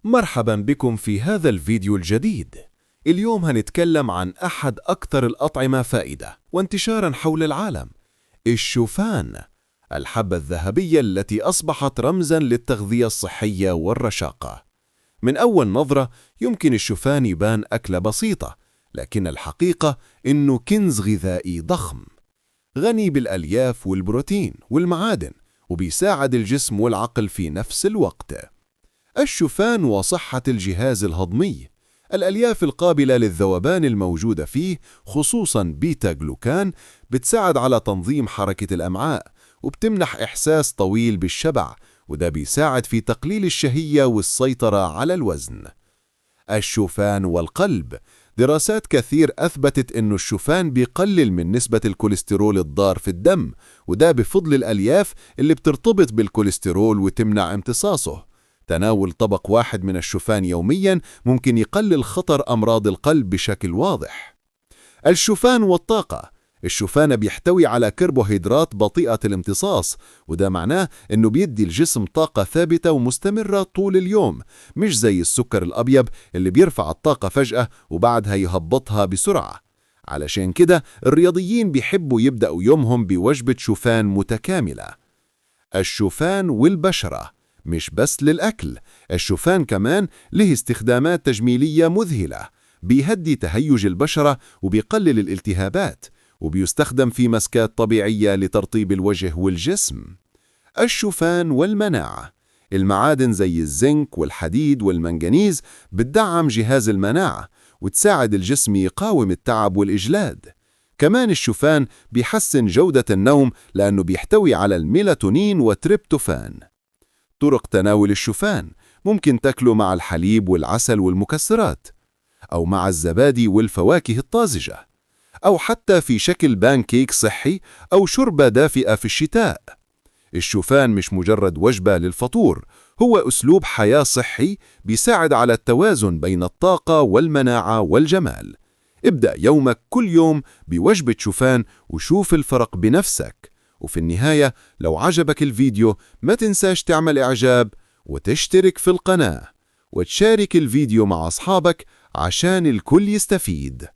مرحبا بكم في هذا الفيديو الجديد. اليوم هنتكلم عن أحد أكثر الأطعمة فائدة وانتشارا حول العالم، الشوفان، الحبة الذهبية التي أصبحت رمزا للتغذية الصحية والرشاقة. من أول نظرة يمكن الشوفان يبان أكلة بسيطة، لكن الحقيقة إنه كنز غذائي ضخم، غني بالألياف والبروتين والمعادن، وبيساعد الجسم والعقل في نفس الوقت. الشوفان وصحة الجهاز الهضمي. الألياف القابلة للذوبان الموجودة فيه، خصوصاً بيتا جلوكان، بتساعد على تنظيم حركة الأمعاء وبتمنح إحساس طويل بالشبع، وده بيساعد في تقليل الشهية والسيطرة على الوزن. الشوفان والقلب. دراسات كثير أثبتت أن الشوفان بيقلل من نسبة الكوليسترول الضار في الدم، وده بفضل الألياف اللي بترتبط بالكوليسترول وتمنع امتصاصه. تناول طبق واحد من الشوفان يومياً ممكن يقلل خطر أمراض القلب بشكل واضح. الشوفان والطاقة. الشوفان بيحتوي على كربوهيدرات بطيئة الامتصاص، وده معناه إنه بيدي الجسم طاقة ثابتة ومستمرة طول اليوم، مش زي السكر الأبيض اللي بيرفع الطاقة فجأة وبعدها يهبطها بسرعة. علشان كده الرياضيين بيحبوا يبدأوا يومهم بوجبة شوفان متكاملة. الشوفان والبشرة. مش بس للأكل، الشوفان كمان له استخدامات تجميلية مذهلة، بيهدي تهيج البشرة وبيقلل الالتهابات، وبيستخدم في مسكات طبيعية لترطيب الوجه والجسم. الشوفان والمناعة. المعادن زي الزنك والحديد والمنغنيز بتدعم جهاز المناعة وتساعد الجسم يقاوم التعب والإجلاد. كمان الشوفان بيحسن جودة النوم لأنه بيحتوي على الميلاتونين وتريبتوفان. طرق تناول الشوفان: ممكن تاكله مع الحليب والعسل والمكسرات، أو مع الزبادي والفواكه الطازجة، أو حتى في شكل بانكيك صحي أو شوربة دافئة في الشتاء. الشوفان مش مجرد وجبة للفطور، هو أسلوب حياة صحي بيساعد على التوازن بين الطاقة والمناعة والجمال. ابدأ يومك كل يوم بوجبة شوفان وشوف الفرق بنفسك. وفي النهاية، لو عجبك الفيديو ما تنساش تعمل إعجاب وتشترك في القناة وتشارك الفيديو مع أصحابك عشان الكل يستفيد.